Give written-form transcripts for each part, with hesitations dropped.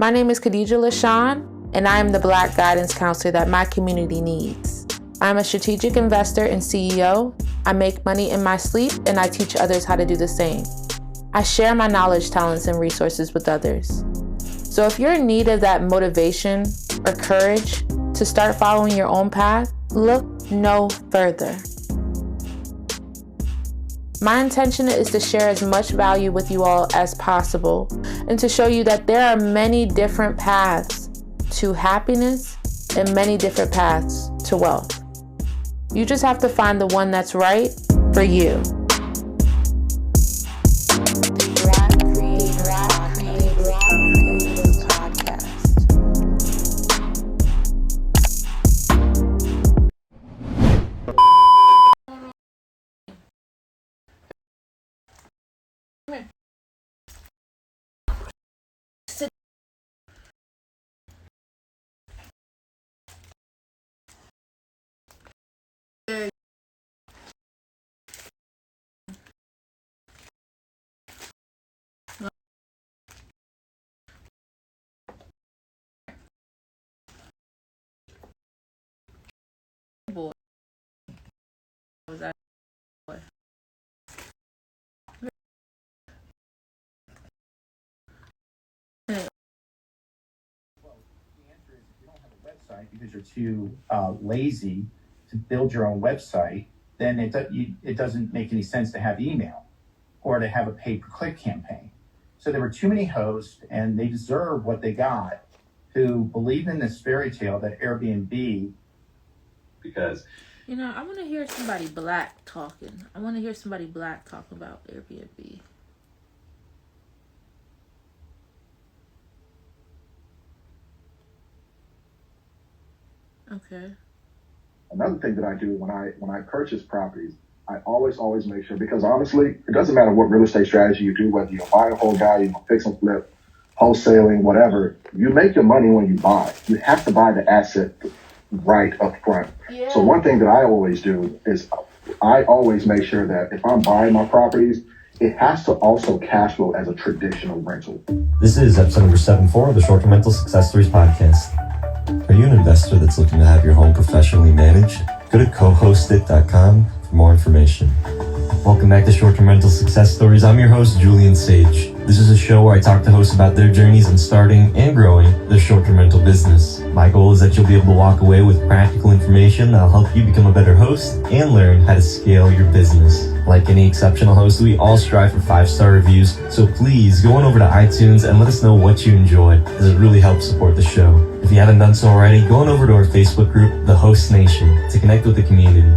My name is Khadijah Lashaun, and I am the Black guidance counselor that my community needs. I'm a strategic investor and CEO. I make money in my sleep, and I teach others how to do the same. I share my knowledge, talents, and resources with others. So if you're in need of that motivation or courage to start following your own path, look no further. My intention is to share as much value with you all as possible and to show you that there are many different paths to happiness and many different paths to wealth. You just have to find the one that's right for you. Boy. Was that boy? Because you're too lazy to build your own website, then it doesn't make any sense to have email or to have a pay-per-click campaign. So there were too many hosts, and they deserve what they got, who believed in this fairy tale that Airbnb, because I want to hear somebody black talking. I want to hear somebody black talking about Airbnb. Okay. Another thing that I do when I purchase properties, I always make sure, because honestly, it doesn't matter what real estate strategy you do, whether you're buying a whole guy, you're fix and flip, wholesaling, whatever, you make your money when you buy. You have to buy the asset right up front. Yeah. So one thing that I always do is I always make sure that if I'm buying my properties, it has to also cash flow as a traditional rental. This is episode number 74 of the Short-Term Rental Success Stories podcast. Are you an investor that's looking to have your home professionally managed? Go to cohostit.com for more information. Welcome back to Short-Term Rental Success Stories. I'm your host, Julian Sage. This is a show where I talk to hosts about their journeys in starting and growing their short-term rental business. My goal is that you'll be able to walk away with practical information that'll help you become a better host and learn how to scale your business. Like any exceptional host, we all strive for 5-star reviews, so please go on over to iTunes and let us know what you enjoyed, as it really helps support the show. If you haven't done so already, go on over to our Facebook group, The Host Nation, to connect with the community.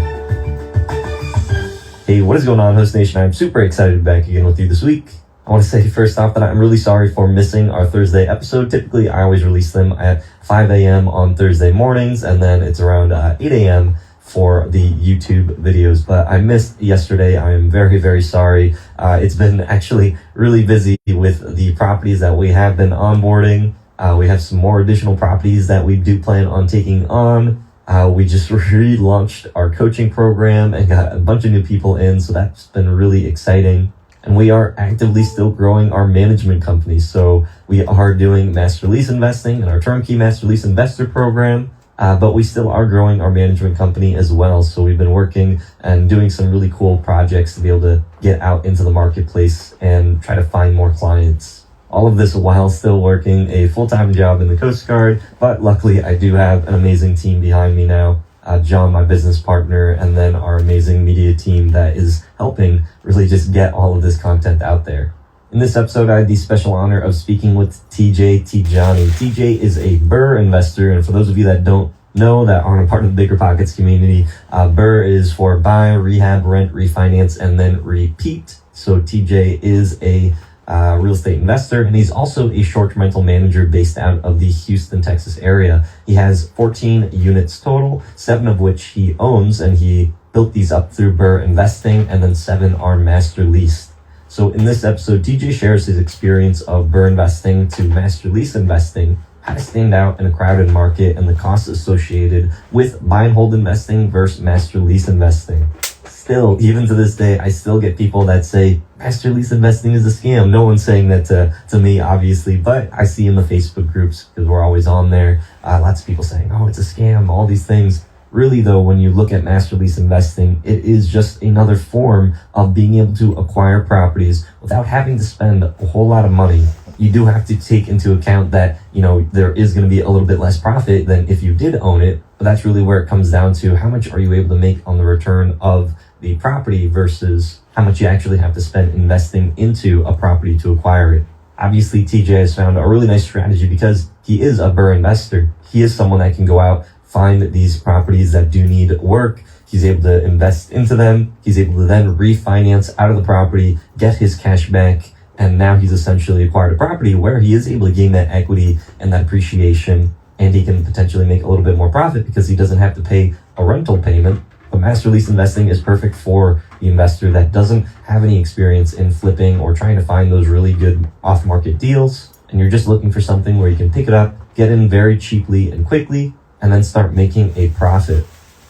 Hey, what is going on, Host Nation? I'm super excited to be back again with you this week. I want to say first off that I'm really sorry for missing our Thursday episode. Typically, I always release them at 5 a.m. on Thursday mornings, and then it's around 8 a.m. for the YouTube videos. But I missed yesterday. I am very, very sorry. It's been actually really busy with the properties that we have been onboarding. We have some more additional properties that we do plan on taking on. We just relaunched our coaching program and got a bunch of new people in, so that's been really exciting. And we are actively still growing our management company. So we are doing master lease investing and our turnkey master lease investor program, but we still are growing our management company as well. So we've been working and doing some really cool projects to be able to get out into the marketplace and try to find more clients. All of this while still working a full-time job in the Coast Guard, but luckily I do have an amazing team behind me now. John, my business partner, and then our amazing media team that is helping really just get all of this content out there. In this episode, I had the special honor of speaking with TJ Tijani. TJ is a BRRRR investor, and for those of you that don't know, that aren't a part of the Bigger Pockets community, BRRRR is for buy, rehab, rent, refinance, and then repeat. So TJ is a real estate investor, and he's also a short-term rental manager based out of the Houston, Texas area. He has 14 units total, 7 of which he owns, and he built these up through BRRRR investing, and then 7 are master leased. So in this episode, TJ shares his experience of BRRRR investing to master lease investing, how to stand out in a crowded market, and the costs associated with buy and hold investing versus master lease investing. Stay still, even to this day, I still get people that say master lease investing is a scam. No one's saying that to me, obviously, but I see in the Facebook groups, because we're always on there, lots of people saying, oh, it's a scam, all these things. Really, though, when you look at master lease investing, it is just another form of being able to acquire properties without having to spend a whole lot of money. You do have to take into account that, there is going to be a little bit less profit than if you did own it. But that's really where it comes down to how much are you able to make on the return of the property versus how much you actually have to spend investing into a property to acquire it. Obviously, TJ has found a really nice strategy because he is a BRRRR investor. He is someone that can go out, find these properties that do need work. He's able to invest into them. He's able to then refinance out of the property, get his cash back, and now he's essentially acquired a property where he is able to gain that equity and that appreciation, and he can potentially make a little bit more profit because he doesn't have to pay a rental payment. But master lease investing is perfect for the investor that doesn't have any experience in flipping or trying to find those really good off-market deals, and you're just looking for something where you can pick it up, get in very cheaply and quickly, and then start making a profit.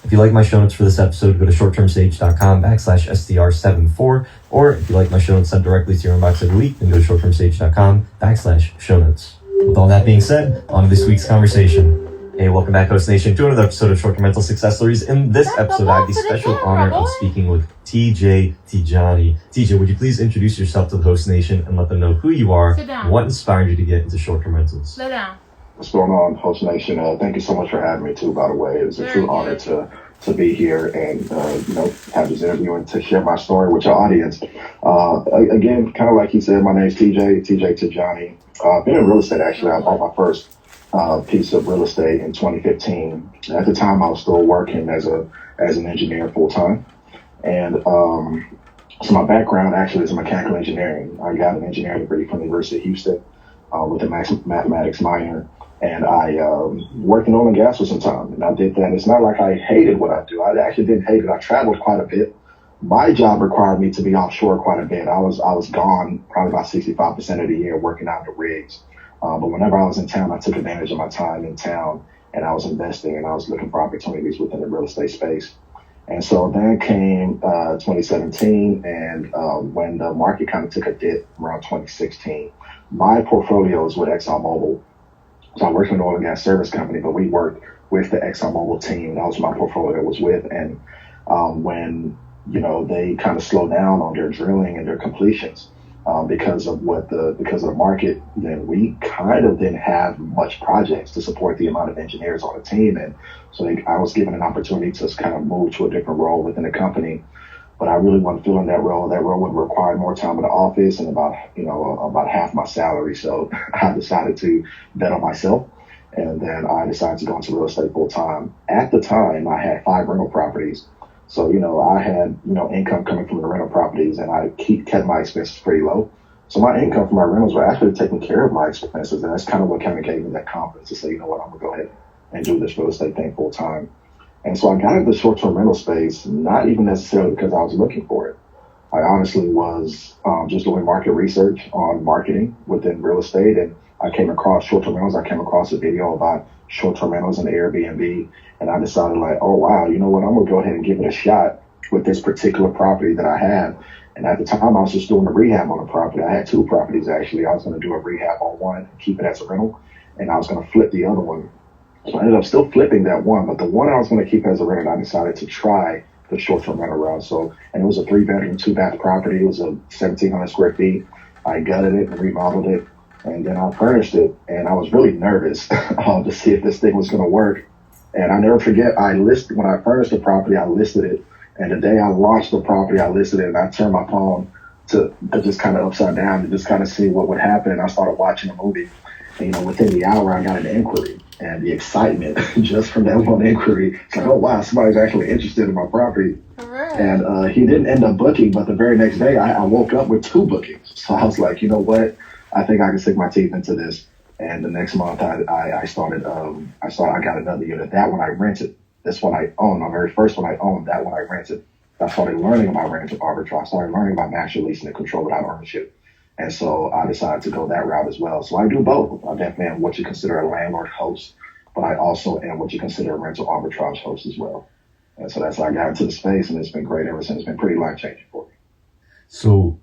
If you like my show notes for this episode, go to shorttermsage.com/STR74. Or if you like my show notes sent directly to your inbox every week, then go to shorttermsage.com/show notes. With all that being said, on to this week's conversation. Hey, welcome back, Host Nation, to another episode of Short-Term Rental Success Stories. In this episode, I have the special honor of speaking with TJ Tijani. TJ, would you please introduce yourself to the Host Nation and let them know who you are, what inspired you to get into short-term rentals? Sit down. What's going on, Host Nation? Thank you so much for having me too, by the way. It's a true honor to be here and have this interview and to share my story with your audience. Again, kind of like he said, my name is TJ Tijani. I've been in real estate, actually. I bought my first piece of real estate in 2015. At the time, I was still working as an engineer full time. And so my background actually is in mechanical engineering. I got an engineering degree from the University of Houston with a mathematics minor. And I worked in oil and gas for some time, and I did that. It's not like I hated what I do. I actually didn't hate it. I traveled quite a bit. My job required me to be offshore quite a bit. I was gone probably about 65% of the year working out the rigs. But whenever I was in town, I took advantage of my time in town, and I was investing, and I was looking for opportunities within the real estate space. And so then came 2017, and when the market kind of took a dip around 2016, my portfolio is with ExxonMobil. So I worked in an oil and gas service company, but we worked with the ExxonMobil team. That was my portfolio was with. And when, they kind of slowed down on their drilling and their completions because of the market, then we kind of didn't have much projects to support the amount of engineers on the team. And so I was given an opportunity to kind of move to a different role within the company. But I really wasn't feeling that role. That role would require more time in the office and about half my salary. So I decided to bet on myself. And then I decided to go into real estate full time. At the time, I had 5 rental properties. So, I had, income coming from the rental properties, and I kept my expenses pretty low. So my income from my rentals were actually taking care of my expenses. And that's kind of what kind of gave me that confidence to say, you know what, I'm going to go ahead and do this real estate thing full time. And so I got into the short-term rental space, not even necessarily because I was looking for it. I honestly was just doing market research on marketing within real estate, and I came across short-term rentals. I came across a video about short-term rentals and Airbnb, and I decided oh, wow, you know what, I'm going to go ahead and give it a shot with this particular property that I had. And at the time, I was just doing a rehab on a property. I had 2 properties, actually. I was going to do a rehab on one, keep it as a rental, and I was going to flip the other one. So I ended up still flipping that one, but the one I was going to keep as a rental, I decided to try the short-term rental route. And it was a 3-bedroom, 2-bath property. It was a 1,700 square feet. I gutted it and remodeled it, and then I furnished it. And I was really nervous to see if this thing was going to work. And I never forget, when I furnished the property, I listed it. And the day I launched the property, I listed it, and I turned my phone to just kind of upside down to just kind of see what would happen. And I started watching a movie. And, within the hour, I got an inquiry. And the excitement just from that one inquiry, it's like, oh, wow, somebody's actually interested in my property. Right. And he didn't end up booking, but the very next day, I woke up with 2 bookings. So I was like, you know what? I think I can sink my teeth into this. And the next month, I got another unit. That one I rented. This one I owned. My very first one I owned. That one I rented. I started learning about rental arbitrage. I started learning about master leasing and control without ownership. And so I decided to go that route as well. So I do both. I definitely am what you consider a landlord host, but I also am what you consider a rental arbitrage host as well. And so that's how I got into the space, and it's been great ever since. It's been pretty life-changing for me. So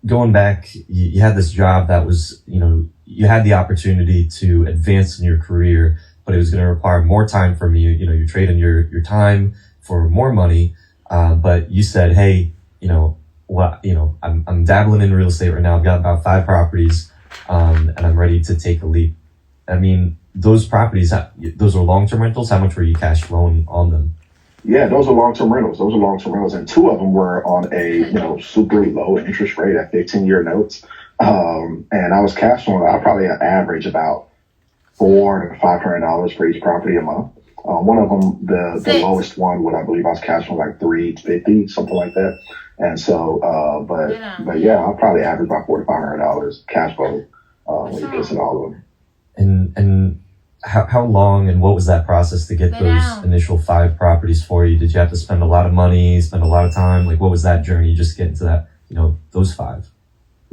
going back, you had this job that was, you had the opportunity to advance in your career, but it was going to require more time from you. You're trading your time for more money. But you said, hey, I'm dabbling in real estate right now. I've got about 5 properties, and I'm ready to take a leap. I mean, those properties, those are long-term rentals. How much were you cash flowing on them? Yeah, those are long-term rentals. And 2 of them were on a, super low interest rate at 15-year notes. And I was cash flowing, I probably average about $400 to $500 for each property a month. One of them, the lowest one, I believe I was cash flowing like $350, something like that. And so, but yeah, I'll probably average about $400 to $500 cash flow, when you consider all of them. And how long and what was that process to get those initial 5 properties for you? Did you have to spend a lot of money, spend a lot of time? Like, what was that journey just getting to that, those 5?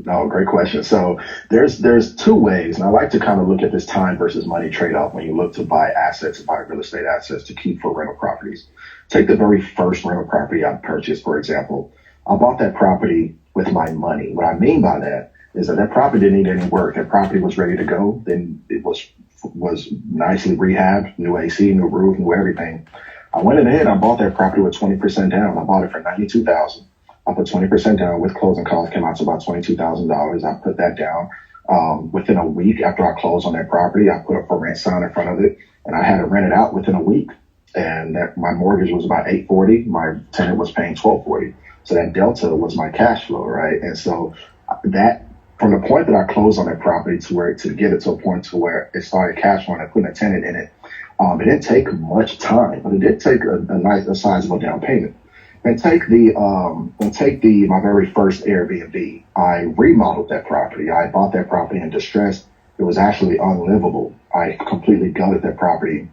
No, great question. So there's 2 ways, and I like to kind of look at this time versus money trade-off when you look to buy real estate assets to keep for rental properties. Take the very first rental property I purchased, for example. I bought that property with my money. What I mean by that is that property didn't need any work. That property was ready to go. Then it was nicely rehabbed, new AC, new roof, new everything. I went ahead, I bought that property with 20% down. I bought it for $92,000. I put 20% down with closing costs, came out to about $22,000. I put that down. Within a week after I closed on that property, I put a for rent sign in front of it, and I had it rented out within a week. And my mortgage was about $840. My tenant was paying $1240. So that delta was my cash flow, right? And so that, from the point that I closed on that property to get it to a point to where it started cash flowing and putting a tenant in it, it didn't take much time, but it did take a sizable down payment. And take my very first Airbnb. I remodeled that property. I bought that property in distress. It was actually unlivable. I completely gutted that property,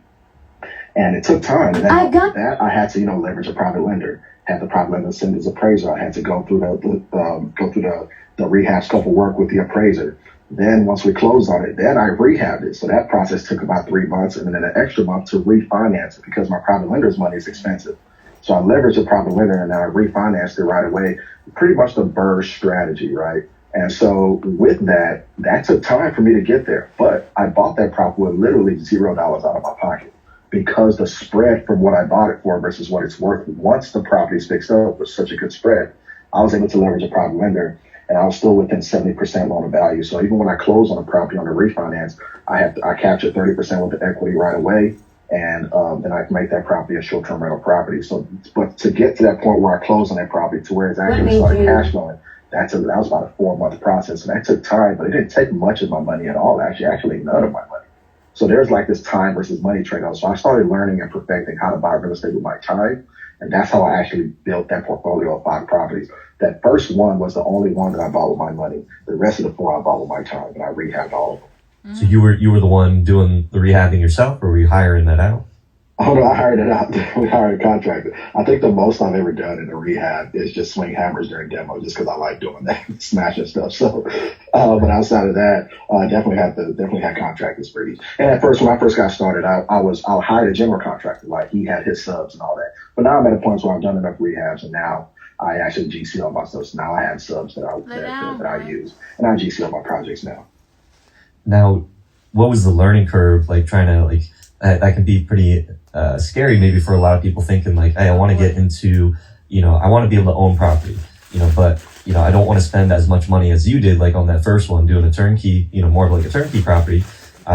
and it took time. And I had to, leverage a private lender. Had the private lender send his appraiser. I had to go through the rehab scope of work with the appraiser. Then once we closed on it, then I rehabbed it. So that process took about 3 months, and then an extra month to refinance it because my private lender's money is expensive. So I leveraged the private lender and then I refinanced it right away. Pretty much the BRRRR strategy, right? And so with that took time for me to get there. But I bought that property with literally $0 out of my pocket because the spread from what I bought it for versus what it's worth once the property is fixed up was such a good spread. I was able to leverage a private lender, and I was still within 70% loan to value. So even when I closed on a property on the refinance, I captured 30% with the equity right away. And then I can make that property a short-term rental property. So, but to get to that point where I closed on that property to where it's actually started cash flowing, that was about a 4-month process. And that took time, but it didn't take much of my money at all. Actually none of my money. So there's like this time versus money trade-off. So I started learning and perfecting how to buy real estate with my time. And that's how I actually built that portfolio of 5 properties. That first one was the only one that I bought with my money. The rest of the 4 I bought with my time, and I rehabbed all of them. So you were the one doing the rehabbing yourself, or were you hiring that out? Oh no, I hired it out. We hired a contractor. I think the most I've ever done in a rehab is just swing hammers during demo, just because I like doing that, smashing stuff. So, but outside of that, definitely had contractors for each. And at first, when I first got started, I hired a general contractor, like he had his subs and all that. But now I'm at a point where I've done enough rehabs, and now I actually GC all my stuff. So now I have subs that I use, and I GC all my projects now. Now, what was the learning curve like trying to that can be pretty scary maybe for a lot of people thinking like, hey, I want to get into, I want to be able to own property, but, I don't want to spend as much money as you did, like on that first one, doing a turnkey, more of like a turnkey property.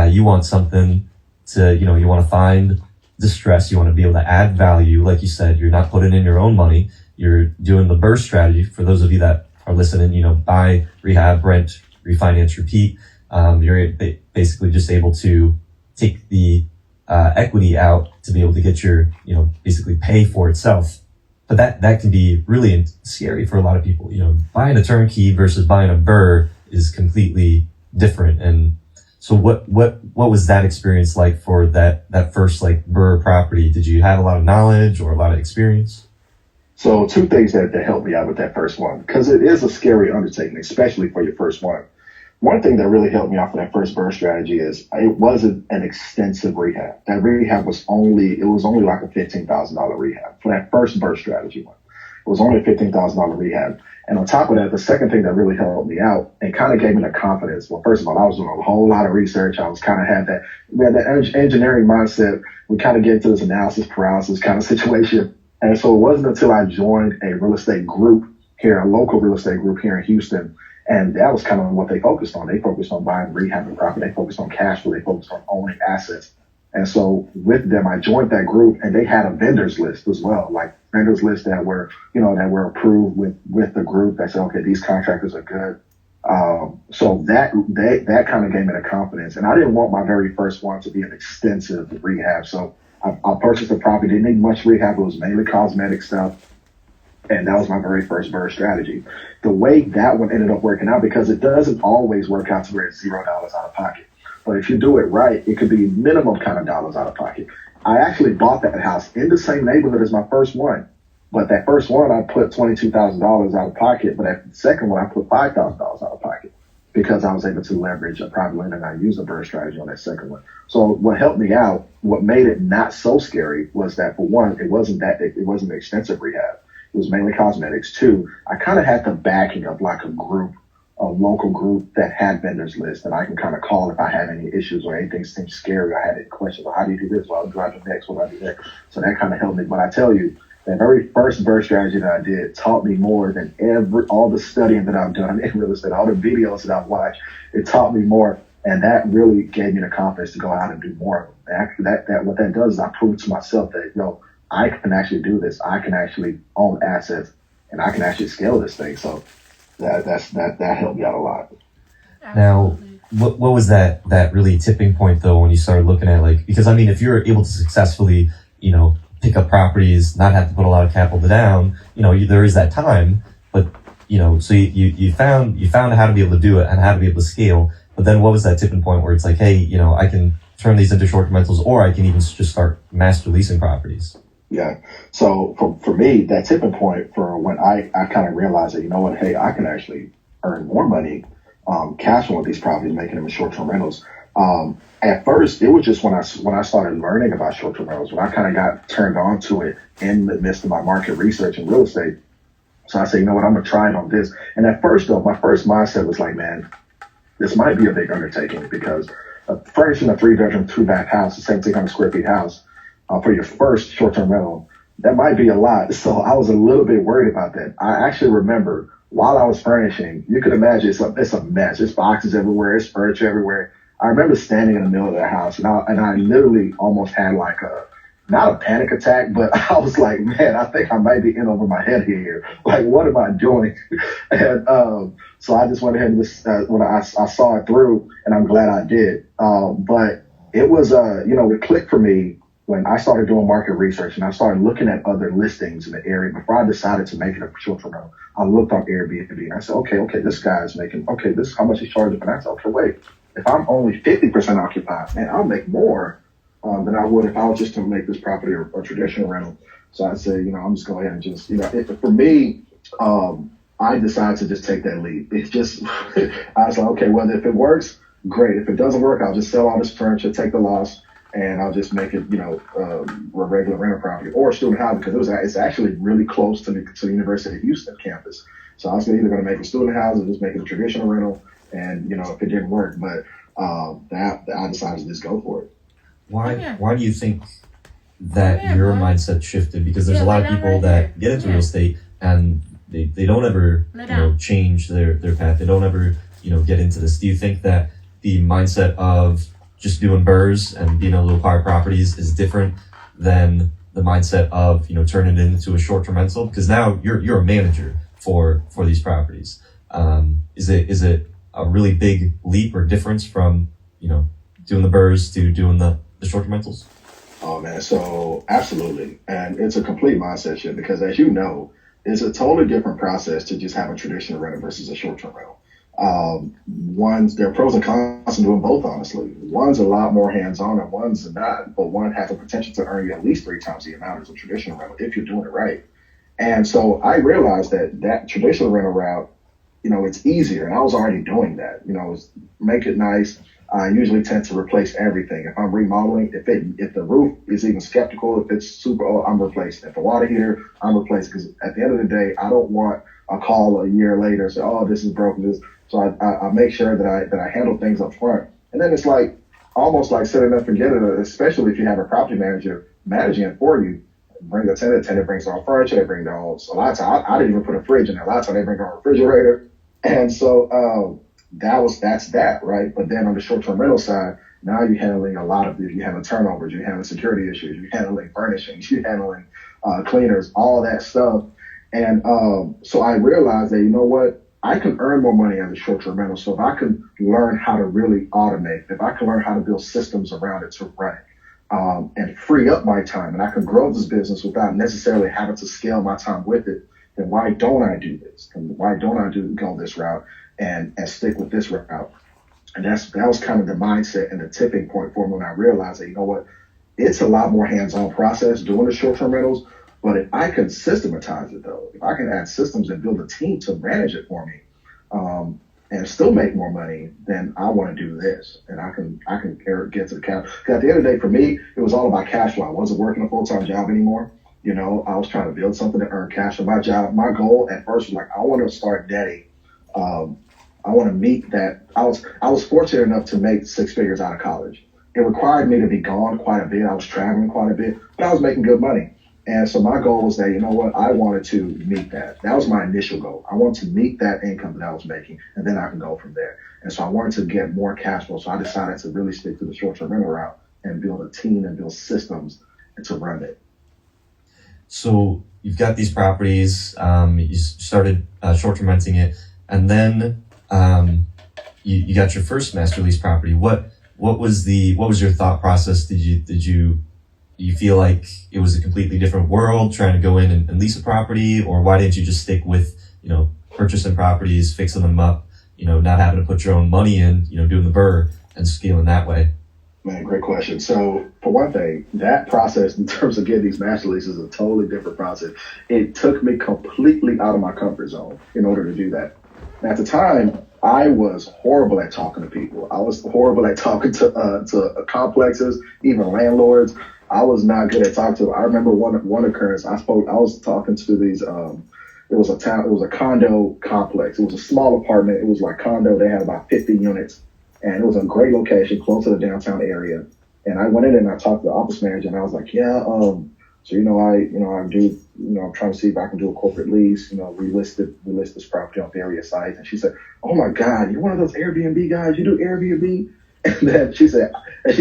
You want something to, you want to find distress. You want to be able to add value. Like you said, you're not putting in your own money. You're doing the BRRRR strategy. For those of you that are listening, buy, rehab, rent, refinance, repeat. You're basically just able to take the equity out to be able to get your, basically pay for itself. But that can be really scary for a lot of people. Buying a turnkey versus buying a BRRRR is completely different. And so what was that experience like for that first like BRRRR property? Did you have a lot of knowledge or a lot of experience? So 2 things that helped me out with that first one, because it is a scary undertaking, especially for your first one. one thing that really helped me out for that first burst strategy is it wasn't an extensive rehab. That rehab was only like a $15,000 rehab for that first burst strategy one. It was only a $15,000 rehab. And on top of that, the second thing that really helped me out and kind of gave me the confidence. Well, first of all, I was doing a whole lot of research. I was kind of had that engineering mindset. We kind of get into this analysis paralysis kind of situation. And so it wasn't until I joined a real estate group here, a local real estate group here in Houston. And that was kind of what they focused on. They focused on buying, rehabbing property. They focused on cash flow. They focused on owning assets. And so with them, I joined that group, and they had a vendors list as well, like vendors list that were approved with the group that said, okay, these contractors are good. So that kind of gave me the confidence. And I didn't want my very first one to be an extensive rehab. So I purchased a property, didn't need much rehab. It was mainly cosmetic stuff. And that was my very first burst strategy. The way that one ended up working out, because it doesn't always work out to where it's $0 out of pocket. But if you do it right, it could be minimum kind of dollars out of pocket. I actually bought that house in the same neighborhood as my first one. But that first one, I put $22,000 out of pocket. But that second one, I put $5,000 out of pocket because I was able to leverage a private lender, and I used a burst strategy on that second one. So what helped me out, what made it not so scary was that, for one, it wasn't an extensive rehab. It was mainly cosmetics. Two, I kind of had the backing of like a local group that had vendors list, and I can kind of call if I had any issues or anything seemed scary. I had any questions. Well, how do you do this? Well, do I do next? What do I do next? So that kind of helped me. But I tell you, that very first burst strategy that I did taught me more than all the studying that I've done in real estate, all the videos that I've watched. It taught me more, and that really gave me the confidence to go out and do more. Actually, that what that does is I prove to myself that, I can actually do this. I can actually own assets, and I can actually scale this thing. So that helped me out a lot. Now, what was that really tipping point though when you started looking at because I mean, if you're able to successfully, pick up properties, not have to put a lot of capital down, there is that time, but so you found how to be able to do it and how to be able to scale. But then what was that tipping point where it's like, hey, I can turn these into short-term rentals, or I can even just start master leasing properties? Yeah. So for me, that tipping point for when I kind of realized that, hey, I can actually earn more money cash flowing with these properties, making them short-term rentals. At first, it was just when I started learning about short-term rentals, when I kind of got turned on to it in the midst of my market research in real estate. So I said, you know what, I'm going to try it on this. And at first, though, my first mindset was like, man, this might be a big undertaking, because furnishing a 3-bedroom, 2-bath house, a 1,700 square feet house, for your first short-term rental, that might be a lot. So I was a little bit worried about that. I actually remember while I was furnishing, you can imagine it's a mess. There's boxes everywhere. There's furniture everywhere. I remember standing in the middle of the house, and I literally almost had like not a panic attack, but I was like, man, I think I might be in over my head here. Like, what am I doing? And so I just went ahead and when I saw it through, and I'm glad I did. But it was, it clicked for me when I started doing market research, and I started looking at other listings in the area. Before I decided to make it a short-term rental, I looked on Airbnb, and I said, okay, this guy's making, this is how much he's charging for that. I said, okay, wait, if I'm only 50% occupied, man, I'll make more than I would if I was just to make this property a traditional rental. So I said, I'm just going ahead and just, for me, I decided to just take that leap. It's just, I was like, okay, well, if it works, great. If it doesn't work, I'll just sell all this furniture, take the loss, and I'll just make it, a regular rental property or a student housing, because it's actually really close to the University of Houston campus. So I was either going to make a student housing or just make it a traditional rental. And, if it didn't work, but I decided to just go for it. Why do you think that your mindset shifted? Because there's a lot of people that get into real estate and they don't ever, change their path. They don't ever, get into this. Do you think that the mindset of just doing burrs and being able to acquire properties is different than the mindset of, turning it into a short-term rental? Because now you're a manager for these properties. Is it a really big leap or difference from, doing the burrs to doing the short-term rentals? Oh man, so absolutely. And it's a complete mindset shift, because as you know, it's a totally different process to just have a traditional rental versus a short-term rental. There are pros and cons to doing both, honestly. One's a lot more hands-on and one's not, but one has the potential to earn you at least 3 times the amount as a traditional rental if you're doing it right. And so I realized that traditional rental route it's easier. And I was already doing that, it's make it nice. I usually tend to replace everything. If I'm remodeling, if the roof is even skeptical, if it's super old, I'm replacing. If the water heater, I'm replacing. Because at the end of the day, I don't want a call a year later say, oh, this is broken. So I make sure that I handle things up front. And then it's like almost like set it up and forget it, especially if you have a property manager managing it for you. Bring the tenant brings their own furniture, they bring their own. So a lot of times I didn't even put a fridge in there. A lot of times they bring their own refrigerator. And so that's that, right? But then on the short-term rental side, now you're handling a lot of this. You're handling turnovers, you're handling security issues, you're handling furnishings, you're handling cleaners, all that stuff. And so I realized that, you know what? I can earn more money as a short-term rental. So if I can learn how to really automate, if I can learn how to build systems around it to run it, and free up my time, and I can grow this business without necessarily having to scale my time with it, then why don't I do this? And why don't I go this route and stick with this route? And that was kind of the mindset and the tipping point for me when I realized that, you know what, it's a lot more hands-on process doing the short-term rentals. But if I can systematize it, though, if I can add systems and build a team to manage it for me, and still make more money, then I want to do this, and I can get to the cash. Because at the end of the day, for me, it was all about cash flow. I wasn't working a full-time job anymore. I was trying to build something to earn cash for my job. My goal at first was like, I want to start netting. I want to meet that. I was fortunate enough to make 6 figures out of college. It required me to be gone quite a bit. I was traveling quite a bit, but I was making good money. And so my goal was that, you know what, I wanted to meet that. That was my initial goal. I wanted to meet that income that I was making, and then I can go from there. And so I wanted to get more cash flow. So I decided to really stick to the short-term rental route and build a team and build systems to run it. So you've got these properties, you started short-term renting it, and then you got your first master lease property. What was your thought process? Did you feel like it was a completely different world trying to go in and lease a property, or why didn't you just stick with, purchasing properties, fixing them up, not having to put your own money in, doing the BRRRR and scaling that way? Man, great question. So for one thing, that process in terms of getting these master leases is a totally different process. It took me completely out of my comfort zone in order to do that. And at the time, I was horrible at talking to people. I was horrible at talking to complexes, even landlords. I was not good at talking to them. I remember one occurrence. I was talking to these. It was a condo complex. It was a small apartment. It was like condo. They had about 50 units, and it was a great location, close to the downtown area. And I went in and I talked to the office manager, and I was like, yeah, so I do, I'm trying to see if I can do a corporate lease, relist this property on various sites. And she said, oh my God, you're one of those Airbnb guys. You do Airbnb? And then she said, this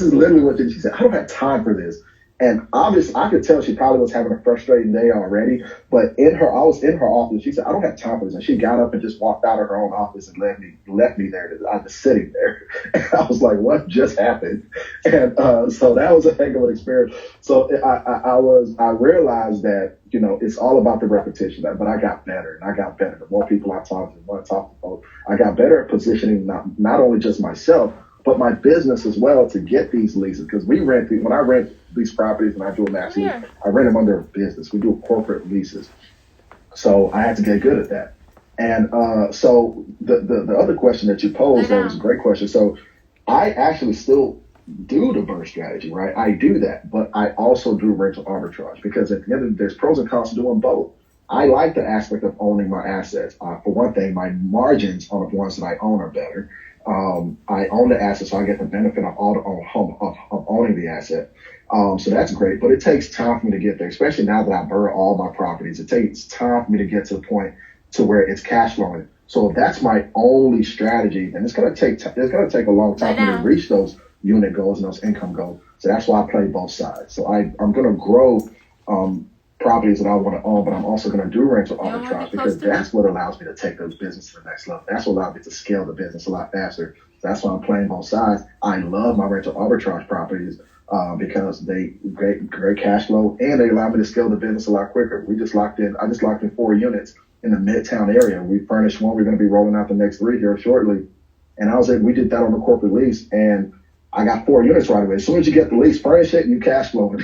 is literally what she said, I don't have time for this. And obviously, I could tell she probably was having a frustrating day already. But I was in her office. She said, I don't have time for this. And she got up and just walked out of her own office and left me there. I was sitting there. And I was like, what just happened? And so that was a heck of an experience. So I realized that, it's all about the repetition. But I got better, and I got better. The more people I talked to, the more I talked to folks, I got better at positioning not only just myself, but my business as well to get these leases. Because when I rent these properties and I do a master lease, I rent them under a business. We do corporate leases. So I had to get good at that. And so the other question that you posed, that was a great question. So I actually still do the BRRRR strategy, right? I do that, but I also do rental arbitrage, because at the end of the day, there's pros and cons to doing both. I like the aspect of owning my assets. For one thing, my margins on the ones that I own are better. I own the asset, so I get the benefit of of owning the asset. So that's great, but it takes time for me to get there, especially now that I BRRRR all my properties. It takes time for me to get to the point to where it's cash flowing. So if that's my only strategy, then it's going to take a long time for me to reach those unit goals and those income goals. So that's why I play both sides. So I'm going to grow properties that I want to own, but I'm also going to do rental arbitrage, because that's what allows me to take those businesses to the next level. That's what allows me to scale the business a lot faster. So that's why I'm playing both sides. I love my rental arbitrage properties because they great cash flow, and they allow me to scale the business a lot quicker. I just locked in 4 units in the Midtown area. We furnished one. We're going to be rolling out the next 3 here shortly. And we did that on a corporate lease, and I got 4 units right away. As soon as you get the lease, furnish it, you cash flowing,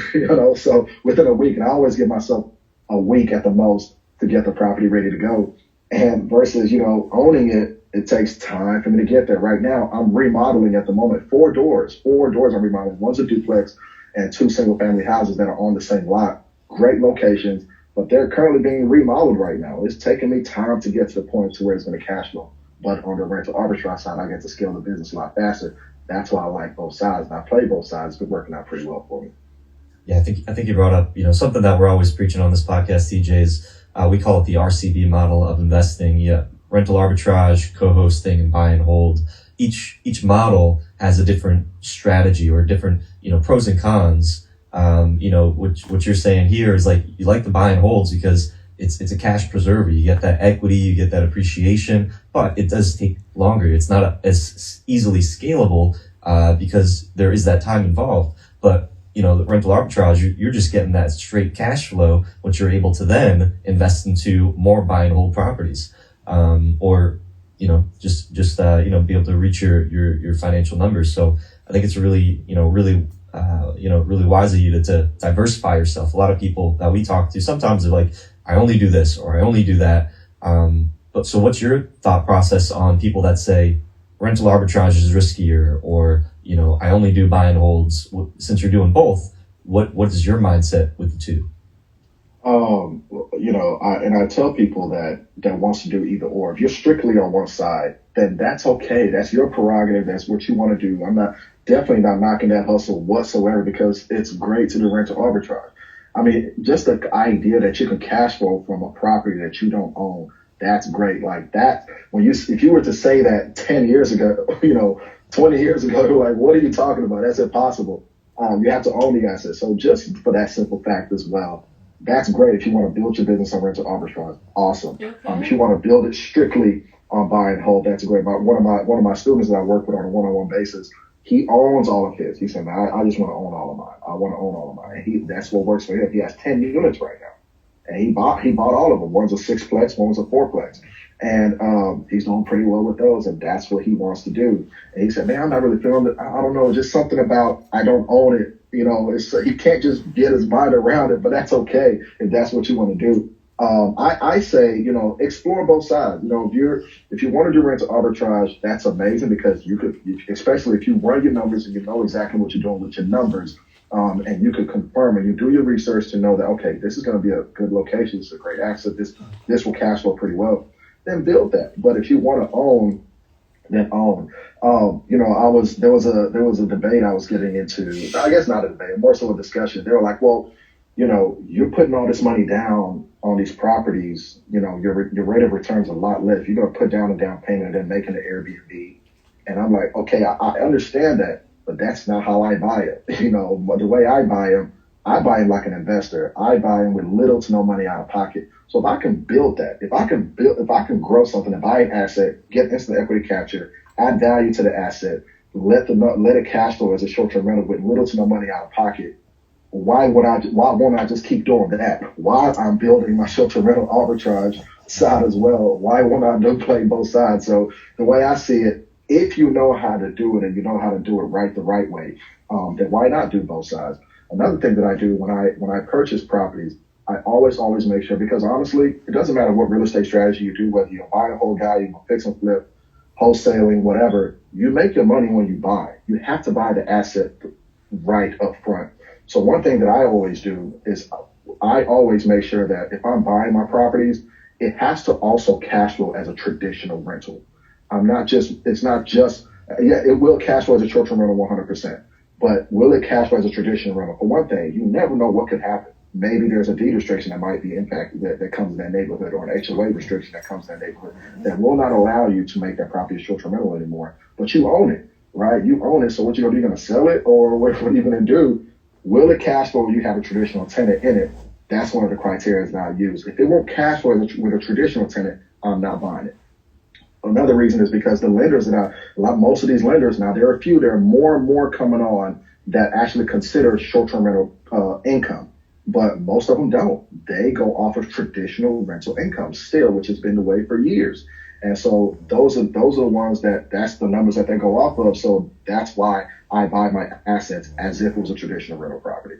so within a week. And I always give myself a week at the most to get the property ready to go. And versus, owning it, it takes time for me to get there. Right now, I'm remodeling at the moment, 4 doors I'm remodeling. One's a duplex and 2 single family houses that are on the same lot. Great locations, but they're currently being remodeled right now. It's taking me time to get to the point to where it's going to cash flow. But on the rental arbitrage side, I get to scale the business a lot faster. That's why I like both sides. And I play both sides. It's been working out pretty well for me. Yeah, I think you brought up, something that we're always preaching on this podcast, TJ, is we call it the RCB model of investing. Yeah, rental arbitrage, co-hosting, and buy and hold. Each model has a different strategy or different, pros and cons. What you're saying here is like, you like the buy and holds because it's a cash preserver. You get that equity, you get that appreciation, but it does take longer. It's not as easily scalable, because there is that time involved. But the rental arbitrage, you're just getting that straight cash flow, which you're able to then invest into more buy and hold properties, or just be able to reach your financial numbers. So I think it's really wise of you to diversify yourself. A lot of people that we talk to, sometimes they're like, I only do this or I only do that. But so what's your thought process on people that say rental arbitrage is riskier, or I only do buy and holds? Since you're doing both, what is your mindset with the two? I tell people that wants to do either or. If you're strictly on one side, then that's okay. That's your prerogative. That's what you want to do. I'm definitely not knocking that hustle whatsoever, because it's great to do rental arbitrage. I mean, just the idea that you can cash flow from a property that you don't own, that's great. Like that, if you were to say that 10 years ago, 20 years ago, you're like, what are you talking about? That's impossible. You have to own the asset. So just for that simple fact as well, that's great. If you want to build your business on rental arbitrage, awesome. Okay. If you want to build it strictly on buy and hold, that's great. One of my students that I work with on a one-on-one basis, he owns all of his. He said, man, I just want to own all of mine. I want to own all of mine. And that's what works for him. He has 10 units right now. And he bought all of them. One's a 6-plex, one's a 4-plex. And he's doing pretty well with those, and that's what he wants to do. And he said, man, I'm not really feeling it. I don't know, just something about I don't own it. He can't just get his mind around it, but that's okay if that's what you want to do. I say, explore both sides. If you want to do rental arbitrage, that's amazing, because you could, especially if you run your numbers and you know exactly what you're doing with your numbers, and you could confirm and you do your research to know that, okay, this is going to be a good location. It's a great asset. This will cash flow pretty well. Then build that. But if you want to own, then own. There was a debate I was getting into. I guess not a debate, more so a discussion. They were like, well, you're putting all this money down on these properties. Your rate of return's a lot less. You're going to put down a down payment and then make it an Airbnb. And I'm like, okay, I understand that, but that's not how I buy it. The way I buy them like an investor. I buy them with little to no money out of pocket. So if I can build that, if I can grow something and buy an asset, get instant equity capture, add value to the asset, let it cash flow as a short-term rental with little to no money out of pocket, why won't I just keep doing that? While I'm building my short-term rental arbitrage side as well, why won't I play both sides? So the way I see it, if you know how to do it and you know how to do it the right way, then why not do both sides? Another thing that I do when I purchase properties, I always make sure, because honestly, it doesn't matter what real estate strategy you do, whether you're a buy and hold guy, you're fix and flip, wholesaling, whatever, you make your money when you buy. You have to buy the asset right up front. So one thing that I always do is I always make sure that if I'm buying my properties, it has to also cash flow as a traditional rental. It will cash flow as a short-term rental 100%, but will it cash flow as a traditional rental? For one thing, you never know what could happen. Maybe there's a deed restriction that might be impacted that comes in that neighborhood, or an HOA restriction that comes in that neighborhood that will not allow you to make that property a short-term rental anymore. But you own it, right? You own it. So what you're going to do, you're going to sell it, or what are you going to do? Will it cash flow when you have a traditional tenant in it? That's one of the criteria that I use. If it won't cash flow with a traditional tenant, I'm not buying it. Another reason is because the lenders most of these lenders now, there are more and more coming on that actually consider short-term rental income. But most of them don't. They go off of traditional rental income still, which has been the way for years. And so those are the ones that's the numbers that they go off of. So that's why I buy my assets as if it was a traditional rental property.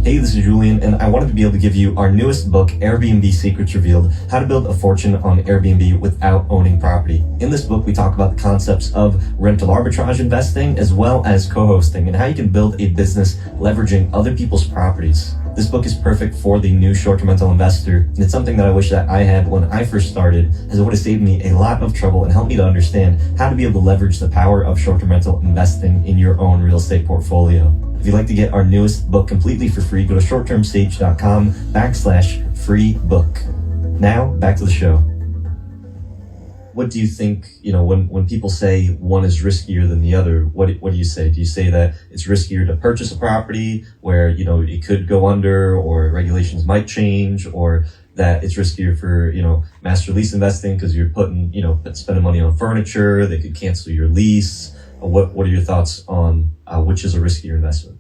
Hey, this is Julian, and I wanted to be able to give you our newest book, Airbnb Secrets Revealed, How to Build a Fortune on Airbnb Without Owning Property. In this book, we talk about the concepts of rental arbitrage investing, as well as co-hosting, and how you can build a business leveraging other people's properties. This book is perfect for the new short-term rental investor, and it's something that I wish that I had when I first started, as it would have saved me a lot of trouble and helped me to understand how to be able to leverage the power of short-term rental investing in your own real estate portfolio. If you'd like to get our newest book completely for free, go to shorttermsage.com/free book. Now, back to the show. What do you think, when people say one is riskier than the other, what do you say? Do you say that it's riskier to purchase a property where, it could go under or regulations might change, or that it's riskier for, master lease investing because you're spending money on furniture, they could cancel your lease? What are your thoughts on which is a riskier investment?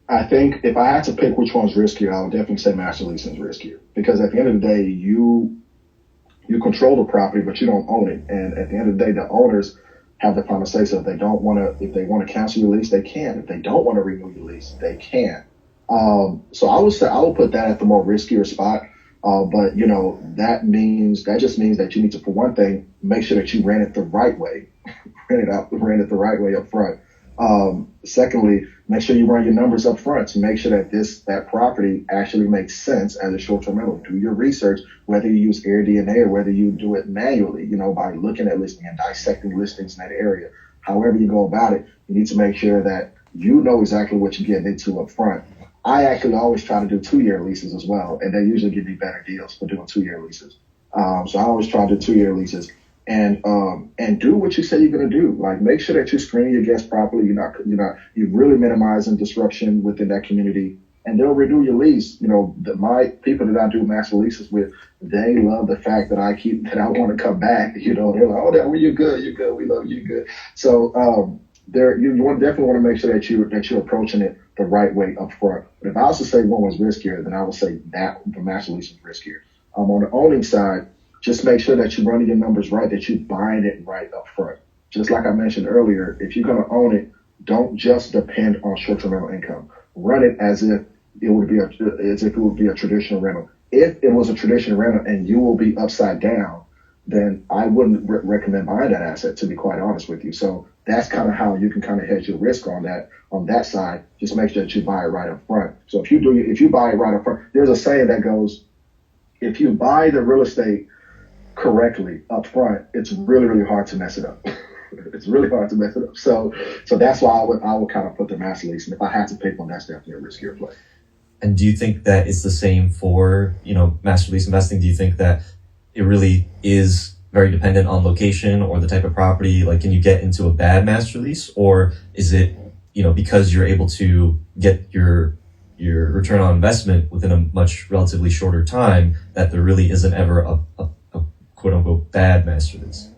I think if I had to pick which one's riskier, I would definitely say master leasing is riskier, because at the end of the day, you control the property, but you don't own it. And at the end of the day, the owners have the final say. So if they want to cancel your lease, they can. If they don't want to renew your lease, they can. So I would say I would put that at the more riskier spot. But that just means that you need to, for one thing, make sure that you ran it the right way. ran it the right way up front. Secondly, make sure you run your numbers up front to make sure that that property actually makes sense as a short-term rental. Do your research, whether you use AirDNA or whether you do it manually, by looking at listing and dissecting listings in that area. However you go about it, you need to make sure that you know exactly what you're getting into up front. I actually always try to do 2-year leases as well, and they usually give me better deals for doing 2-year leases. So I always try to do 2-year leases. And do what you say you're going to do. Like, make sure that you're screening your guests properly. You're really minimizing disruption within that community, and they'll renew your lease. My people that I do master leases with, they love the fact that I want to come back. They're like, oh, you're good. We love you, good. So, definitely want to make sure that you're approaching it the right way up front. But if I was to say one was riskier, then I would say that the master lease is riskier. On the owning side, just make sure that you're running your numbers right, that you're buying it right up front. Just like I mentioned earlier, if you're going to own it, don't just depend on short-term rental income. Run it as if it would be a traditional rental. If it was a traditional rental and you will be upside down, then I wouldn't recommend buying that asset, to be quite honest with you. So that's kind of how you can kind of hedge your risk on that side. Just make sure that you buy it right up front. So if you buy it right up front, there's a saying that goes, if you buy the real estate correctly up front, it's really, really hard to mess it up. It's really hard to mess it up. So that's why I would kind of put the master lease. And if I had to pick one, that's definitely a riskier play. And do you think that it's the same for, master lease investing? Do you think that it really is very dependent on location or the type of property? Like, can you get into a bad master lease, or is it, because you're able to get your return on investment within a much relatively shorter time, that there really isn't ever a quote unquote bad master lease?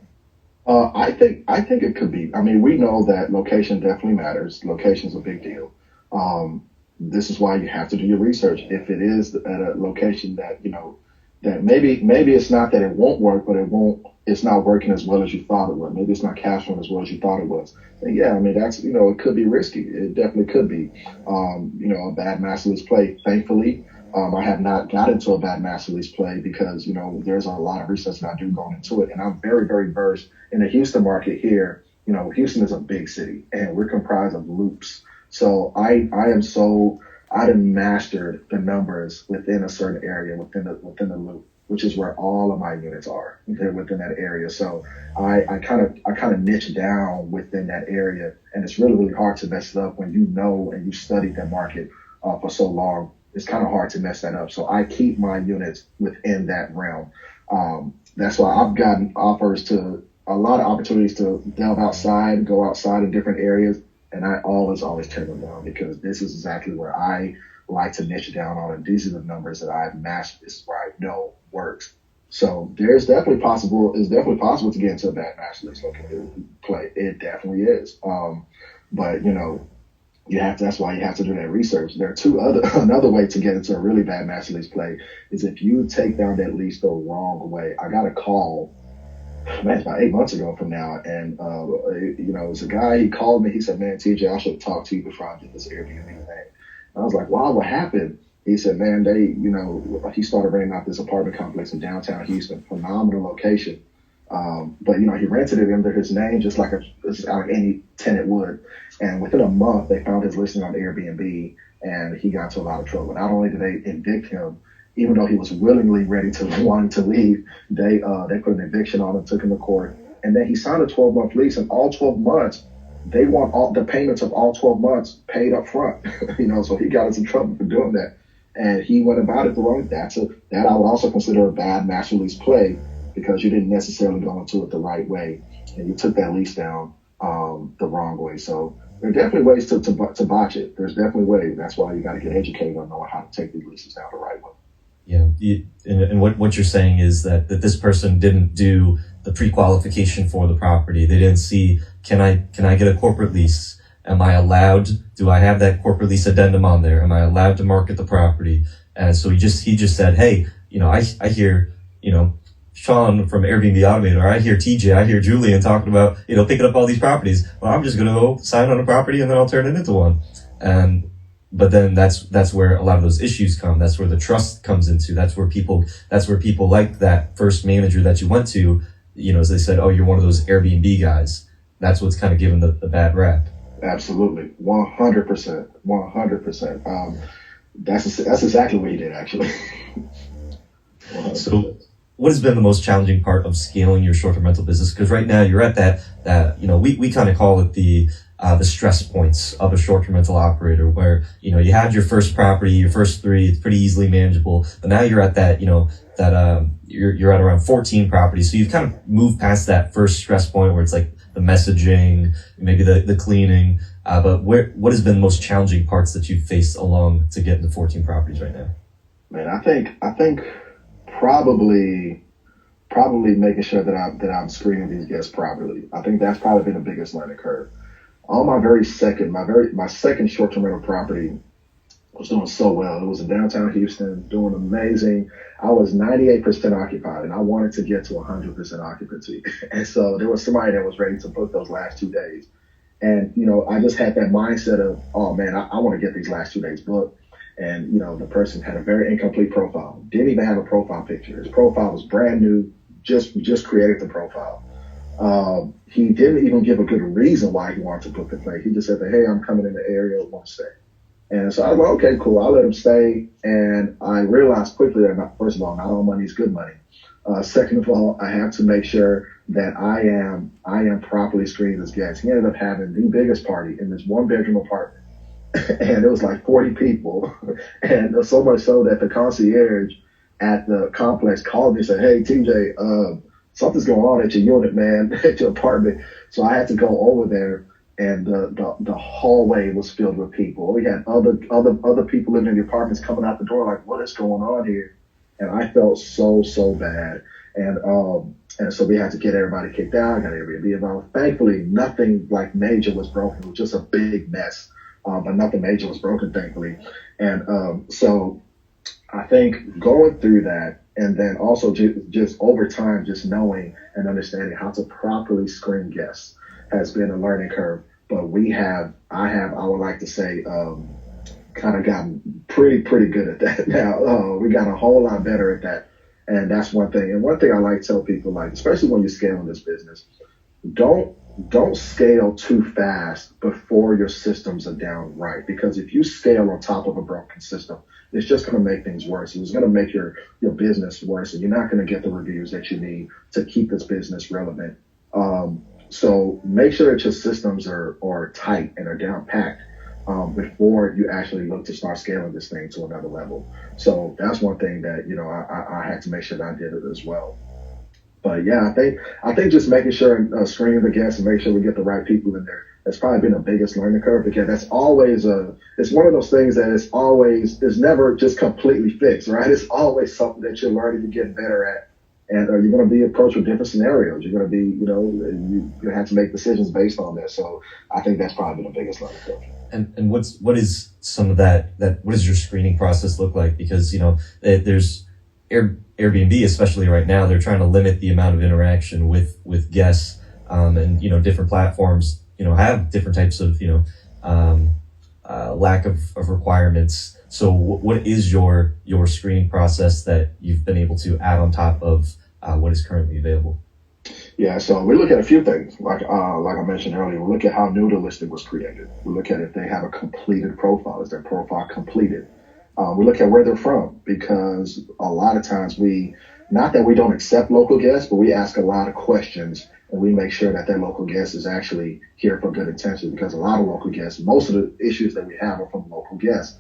I think it could be. I mean, we know that location definitely matters. Location's a big deal. This is why you have to do your research. If it is at a location that, that maybe it's not that it won't work, but it's not working as well as you thought it would. Maybe it's not cash flowing as well as you thought it was. And yeah, I mean, that's, it could be risky. It definitely could be, a bad master lease play. Thankfully, I have not got into a bad master lease play because, there's a lot of research that I do going into it. And I'm very, very versed in the Houston market here. Houston is a big city and we're comprised of loops. So I done mastered the numbers within a certain area, within the loop, which is where all of my units are. They're within that area. So I kind of niche down within that area, and it's really, really hard to mess it up when you know and you studied that market for so long. It's kind of hard to mess that up. So I keep my units within that realm. That's why I've gotten offers to a lot of opportunities to delve outside, go outside in different areas. And I always turn them down, because this is exactly where I like to niche down on. And these are the numbers that I've mastered. This is where I know works. So it's definitely possible to get into a bad master lease play. It definitely is. But that's why you have to do that research. There are another way to get into a really bad master lease play is if you take down that lease the wrong way. I got a call, man, it's about 8 months ago from now. And, it was a guy, he called me, he said, man, TJ, I should have talked to you before I did this Airbnb thing. I was like, wow, what happened? He said, man, he started renting out this apartment complex in downtown Houston, phenomenal location. But he rented it under his name, just like any tenant would. And within a month, they found his listing on Airbnb, and he got into a lot of trouble. Not only did they evict him, even though he was willingly wanting to leave, they put an eviction on him, took him to court, and then he signed a 12-month lease, and all 12 months, they want all the payments of all 12 months paid up front. So he got into trouble for doing that. And he went about it the wrong way. That I would also consider a bad master lease play, because you didn't necessarily go into it the right way, and you took that lease down the wrong way. So there are definitely ways to botch it. There's definitely ways. That's why you got to get educated on knowing how to take these leases down the right way. Yeah, and what you're saying is that this person didn't do the pre-qualification for the property. They didn't see, can I get a corporate lease? Am I allowed? Do I have that corporate lease addendum on there? Am I allowed to market the property? And so he just said, hey, I hear, Sean from Airbnb Automator, I hear TJ, I hear Julian talking about, picking up all these properties. Well, I'm just going to go sign on a property and then I'll turn it into one. But then that's where a lot of those issues come. That's where the trust comes into. That's where people like that first manager that you went to, as they said, oh, you're one of those Airbnb guys. That's what's kind of given the bad rap. Absolutely. 100%. 100%. That's exactly what he did, actually. So what has been the most challenging part of scaling your short-term rental business? Because right now you're at that we kind of call it the stress points of a short-term rental operator, where you had your first property, your first 3, it's pretty easily manageable, but now you're at that you're at around 14 properties, so you've kind of moved past that first stress point where it's like the messaging, maybe the cleaning, but what has been the most challenging parts that you've faced along to get into 14 properties right now? Man, I think probably making sure that I'm screening these guests properly. I think that's probably been the biggest learning curve. On my second short-term rental property was doing so well. It was in downtown Houston, doing amazing. I was 98% occupied, and I wanted to get to 100% occupancy. And so there was somebody that was ready to book those last 2 days. And, I just had that mindset of, oh man, I want to get these last 2 days booked. And, the person had a very incomplete profile. Didn't even have a profile picture. His profile was brand new, just created the profile. He didn't even give a good reason why he wanted to book the place. He just said that, hey, I'm coming in the area, want to stay. And so I was like, okay, cool. I'll let him stay. And I realized quickly that, first of all, not all money is good money. Second of all, I have to make sure that I am properly screening this guest. He ended up having the biggest party in this 1-bedroom apartment. And it was like 40 people. And so much so that the concierge at the complex called me and said, hey, TJ, something's going on at your unit, man, at your apartment. So I had to go over there, and the hallway was filled with people. We had other people living in the apartments coming out the door like, what is going on here? And I felt so bad. And so we had to get everybody kicked out. I got Airbnb involved. Thankfully, nothing like major was broken. It was just a big mess. But nothing major was broken, thankfully. And so I think going through that, and then also just over time, just knowing and understanding how to properly screen guests has been a learning curve. But I would like to say, kind of gotten pretty good at that now. We got a whole lot better at that. And that's one thing. And one thing I like to tell people, like, especially when you're scaling this business, don't scale too fast before your systems are down right. Because if you scale on top of a broken system, it's just going to make things worse. It's going to make your business worse, and you're not going to get the reviews that you need to keep this business relevant. So make sure that your systems are tight and are down packed before you actually look to start scaling this thing to another level. So that's one thing that I had to make sure that I did it as well. But yeah, I think just making sure and screening the guests and make sure we get the right people in there. That's probably been the biggest learning curve, because that's always it's one of those things that it's never just completely fixed, right? It's always something that you're learning to get better at. And you're going to be approached with different scenarios. You're going to be, you have to make decisions based on that. So I think that's probably been the biggest learning curve. And what is some of that what does your screening process look like? Because, there's Airbnb, especially right now, they're trying to limit the amount of interaction with guests, and different platforms have different types of lack of requirements. So what is your screening process that you've been able to add on top of what is currently available? Yeah, so we look at a few things. Like I mentioned earlier, we look at how new the listing was created. We look at if they have a completed profile. Is their profile completed? We look at where they're from, because a lot of times not that we don't accept local guests, but we ask a lot of questions, and we make sure that local guest is actually here for good intentions, because a lot of local guests, most of the issues that we have are from local guests.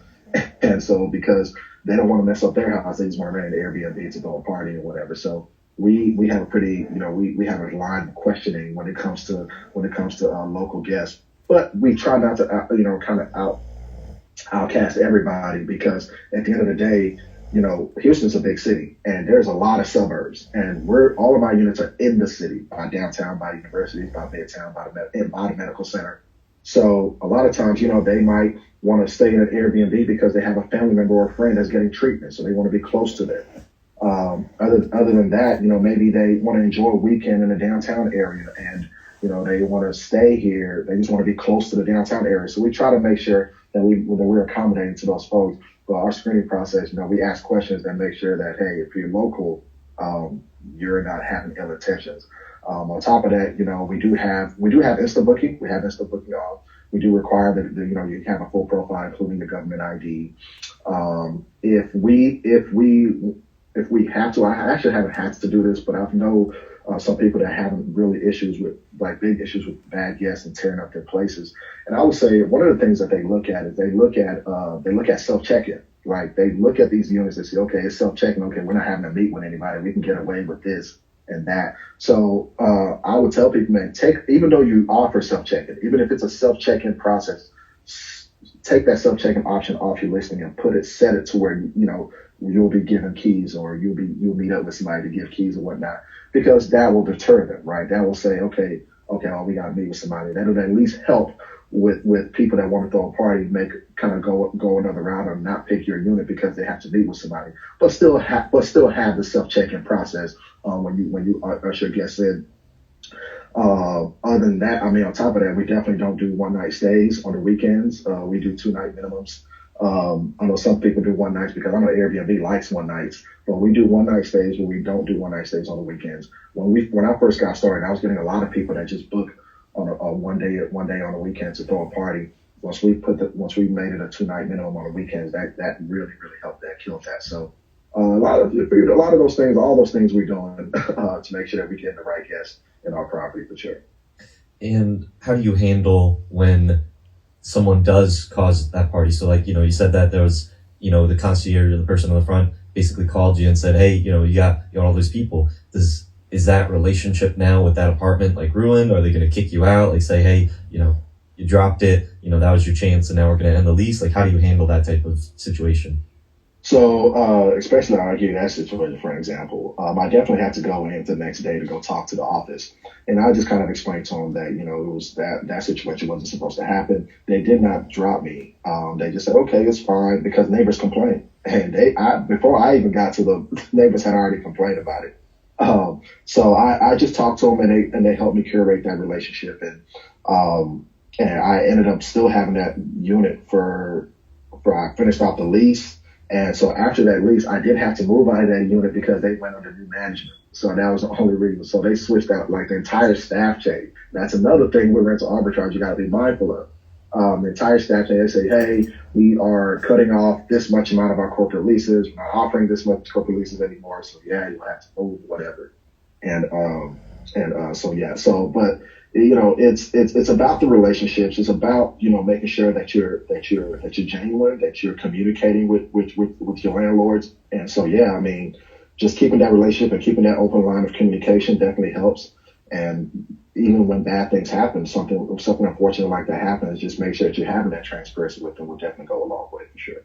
And so because they don't want to mess up their house, they just want to rent an Airbnb to throw a party or whatever. So we have a pretty, we have a line of questioning when it comes to local guests, but we try not to, kind of outcast everybody, because at the end of the day, Houston's a big city, and there's a lot of suburbs, and all of our units are in the city, by downtown, by universities, by midtown, by the medical center. So a lot of times, they might want to stay in an Airbnb because they have a family member or a friend that's getting treatment, so they want to be close to them. Other than that, maybe they want to enjoy a weekend in the downtown area, and they want to stay here. They just want to be close to the downtown area. So we try to make sure that we're accommodating to those folks. But our screening process, we ask questions that make sure that, hey, if you're local, you're not having ill intentions. On top of that, we do have instant booking. We have instant booking off. We do require that you have a full profile, including the government ID. If we have to, I actually haven't had to do this, but I know some people that have really big issues with bad guests and tearing up their places. And I would say one of the things that they look at is they look at self-check-in. Like, they look at these units and say, okay, it's self-check-in. Okay, we're not having to meet with anybody. We can get away with this and that. So I would tell people, man, even though you offer self-check-in, even if it's a self-check-in process, take that self-check-in option off your listing and set it to where, you'll be given keys, or you'll meet up with somebody to give keys or whatnot, because that will deter them, right? That will say, okay, we got to meet with somebody. That'll at least help with people that want to throw a party, go another route, or not pick your unit because they have to meet with somebody, but still have the self-check-in process when you usher guests in. Other than that, on top of that, we definitely don't do one-night stays on the weekends. We do 2-night minimums. I know some people do one nights, because I know Airbnb likes one nights, but we do one-night stays, but we don't do one-night stays on the weekends. When I first got started, I was getting a lot of people that just book on a one day on the weekend to throw a party. Once we made it a 2-night minimum on the weekends, that really helped. That killed that. So a lot of those things, all those things we're doing to make sure that we get the right guests in our property, for sure. And how do you handle when someone does cause that party? So, like, you said that there was, the concierge, or the person on the front, basically called you and said, hey, you got all these people. Is that relationship now with that apartment ruined? Are they going to kick you out? Like, say, hey, you dropped it, that was your chance, and now we're going to end the lease. Like, how do you handle that type of situation? So, especially I'll give you that situation, for example. I definitely had to go in the next day to go talk to the office. And I just kind of explained to them that, it was that situation wasn't supposed to happen. They did not drop me. They just said, okay, it's fine, because neighbors complained. And before I even got to the neighbors had already complained about it. So I just talked to them, and they helped me curate that relationship. And I ended up still having that unit for I finished off the lease. And so after that lease, I did have to move out of that unit because they went under new management. So that was the only reason. So they switched out the entire staff chain. That's another thing with rental arbitrage you got to be mindful of. The entire staff chain, they say, hey, we are cutting off this much amount of our corporate leases. We're not offering this much corporate leases anymore. So yeah, you'll have to move, whatever. But it's about the relationships. It's about, making sure that you're genuine, that you're communicating with your landlords. And so, just keeping that relationship and keeping that open line of communication definitely helps. And even when bad things happen, something unfortunate like that happens, just make sure that you're having that transparency with them will definitely go a long way, for sure.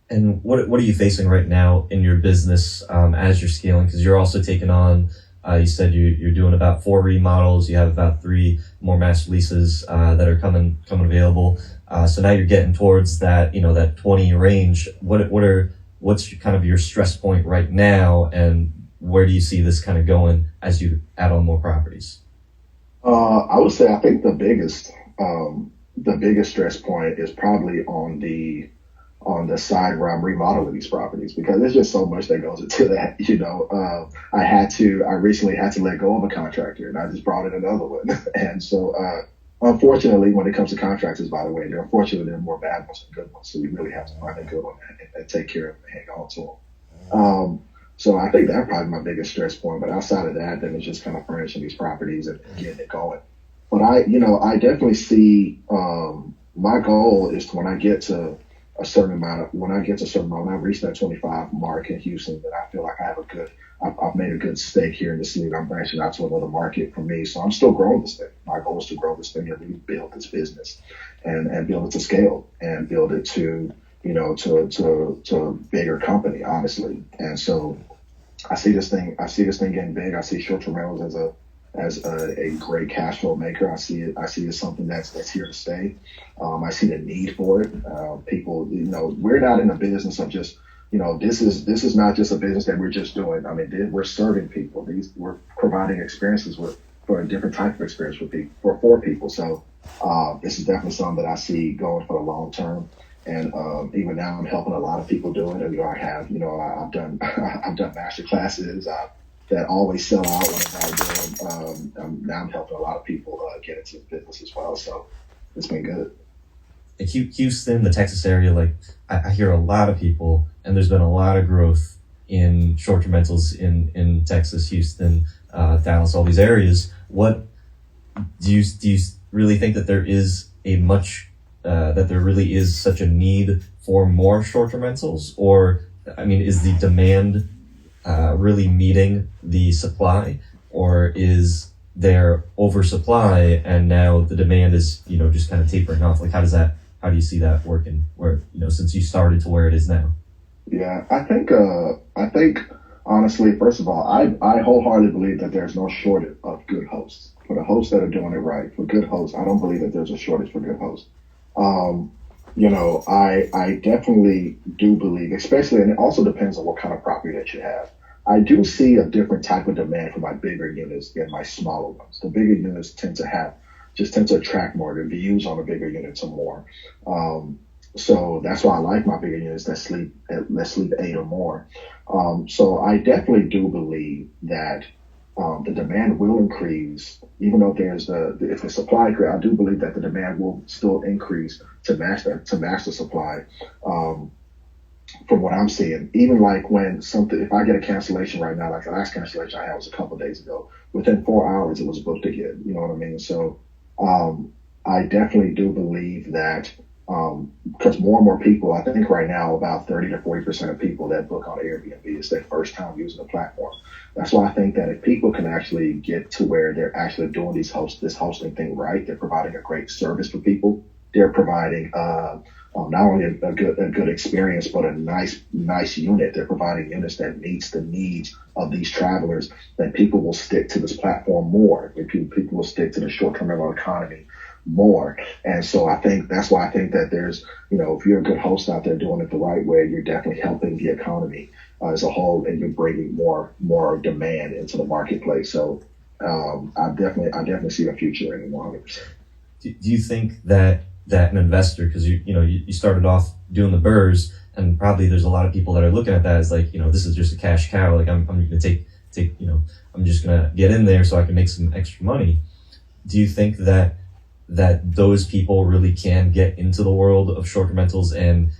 And what are you facing right now in your business as you're scaling? Because you're also taking on, you said you're doing about 4 remodels. You have about 3 more master leases that are coming available. So now you're getting towards that, that 20 range. What's kind of your stress point right now, and where do you see this kind of going as you add on more properties? I would say I think the the biggest stress point is probably on the side where I'm remodeling these properties, because there's just so much that goes into that. I recently had to let go of a contractor, and I just brought in another one. And so, unfortunately, when it comes to contractors, by the way, unfortunately, there are more bad ones than good ones. So you really have to find a good one and take care of them and hang on to them. So I think that's probably my biggest stress point. But outside of that, then it's just kind of furnishing these properties and getting it going. But I definitely see, my goal is to, when I get to a certain amount, when I reach that 25 mark in Houston, that I feel like I've made a good stake here in the city. I'm branching out to another market for me. So I'm still growing this thing. My goal is to grow this thing and really build this business and build it to scale and build it to a bigger company, honestly. And so I see this thing getting big. I see short-term rentals as a great cash flow maker. I see it as something that's here to stay. I see the need for it. People, we're not in the business of just, this is not just a business that we're just doing. I mean, we're serving people. We're providing experiences for a different type of experience for people. So this is definitely something that I see going for the long term. And even now, I'm helping a lot of people do it. And I've done master classes that always sell out whenever I do them. Now I'm helping a lot of people get into the business as well. So it's been good. Houston, the Texas area, like I hear a lot of people, and there's been a lot of growth in short-term rentals in Texas, Houston, Dallas, all these areas. What do you really think that there is that there really is such a need for more short-term rentals? Or, I mean, is the demand really meeting the supply, or is there oversupply and now the demand is, just kind of tapering off? Like, how do you see that working where, since you started to where it is now? Yeah, I think honestly, first of all, I wholeheartedly believe that there's no shortage of good hosts. For the hosts that are doing it right, for good hosts, I don't believe that there's a shortage for good hosts. I definitely do believe, especially, and it also depends on what kind of property that you have. I do see a different type of demand for my bigger units than my smaller ones. The bigger units tend to attract more. The views on the bigger units are more. So that's why I like my bigger units that sleep 8 or more. So I definitely do believe that the demand will increase, even though if the supply, I do believe that the demand will still increase to match the supply. From what I'm seeing, even like if I get a cancellation right now, like the last cancellation I had was a couple of days ago, within 4 hours it was booked again. You know what I mean? So I definitely do believe that because more and more people, I think right now about 30 to 40% of people that book on Airbnb is their first time using the platform. That's why I think that if people can actually get to where they're actually doing this hosting thing right, they're providing a great service for people. They're providing not only a good experience, but a nice unit. They're providing units that meets the needs of these travelers. That people will stick to this platform more. People will stick to the short-term rental economy more. And so that's why I think that there's, if you're a good host out there doing it the right way, you're definitely helping the economy as a whole, and you're bringing more demand into the marketplace. So I definitely see a future in it 100%. Do you think that an investor, because you started off doing the burrs, and probably there's a lot of people that are looking at that as like, this is just a cash cow. Like I'm going to take, I'm just going to get in there so I can make some extra money. Do you think that those people really can get into the world of short-term rentals and,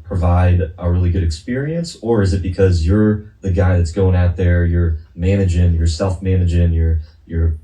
provide a really good experience? Or is it because you're the guy that's going out there, you're managing, you're self-managing, you're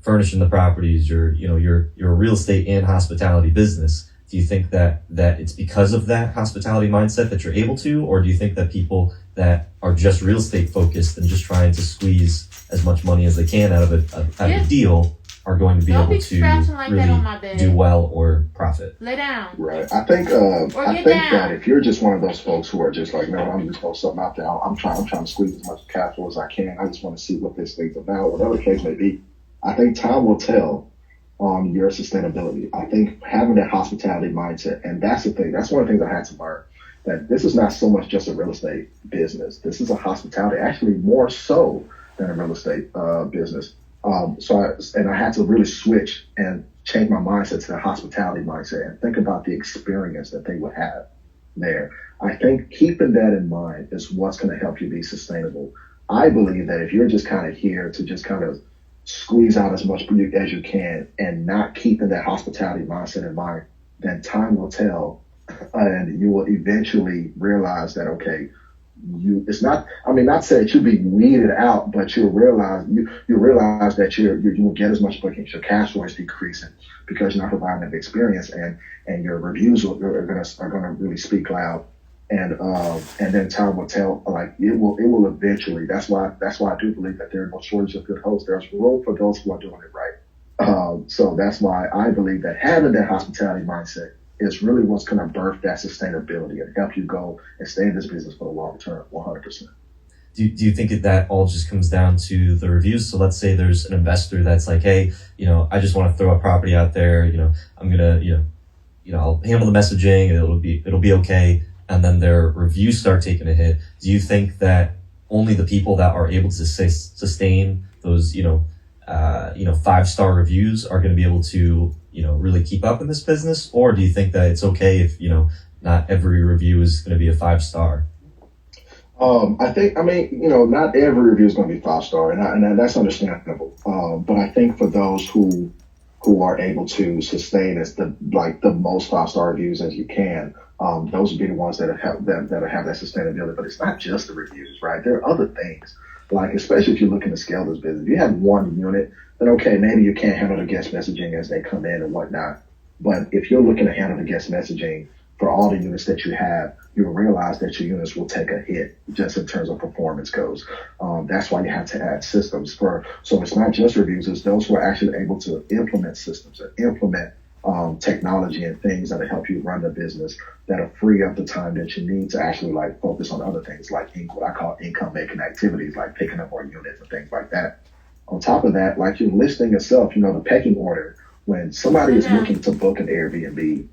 furnishing the properties, you're a real estate and hospitality business? Do you think that it's because of that hospitality mindset that you're able to, or do you think that people that are just real estate focused and just trying to squeeze as much money as they can out of a deal are going to be able to really do well or profit? Lay down. Right. I think that if you're just one of those folks who are just like, no, I'm just throwing something out there. I'm trying to squeeze as much capital as I can. I just want to see what this thing's about, whatever the case may be. I think time will tell on your sustainability. I think having that hospitality mindset, and that's the thing. That's one of the things I had to learn, that this is not so much just a real estate business. This is a hospitality, actually more so than a real estate business. So I had to really switch and change my mindset to the hospitality mindset and think about the experience that they would have there. I think keeping that in mind is what's going to help you be sustainable. I believe that if you're just kind of here to just kind of squeeze out as much as you can and not keeping that hospitality mindset in mind, then time will tell, and you will eventually realize that, okay, it's not, I mean, not say that you'll be weeded out, but you'll realize that you will get as much bookings, your cash flow is decreasing because you're not providing that experience, and your reviews are gonna really speak loud, and then time will tell. Like it will eventually. That's why I do believe that there's no shortage of good hosts. There's room for those who are doing it right. So that's why I believe that having that hospitality mindset is really what's going to birth that sustainability and help you go and stay in this business for the long term, 100%. Do you think that all just comes down to the reviews? So let's say there's an investor that's like, hey, I just want to throw a property out there. I'm gonna, I'll handle the messaging. It'll be okay. And then their reviews start taking a hit. Do you think that only the people that are able to sustain those, 5-star reviews are going to be able to, really keep up in this business? Or do you think that it's okay if, not every review is going to be a 5-star? I mean, not every review is going to be 5-star, and that's understandable. But I think for those who are able to sustain as the most 5-star reviews as you can, those would be the ones that have that sustainability. But it's not just the reviews, right? There are other things, like especially if you're looking to scale this business. If you have one unit, then okay, maybe you can't handle the guest messaging as they come in and whatnot. But if you're looking to handle the guest messaging for all the units that you have, you'll realize that your units will take a hit just in terms of performance goes. That's why you have to add systems so it's not just reviews, it's those who are actually able to implement systems and implement technology and things that'll help you run the business, that'll free up the time that you need to actually focus on other things like what I call income making activities, like picking up more units and things like that. On top of that, like your listing itself, the pecking order, when somebody is looking to book an Airbnb,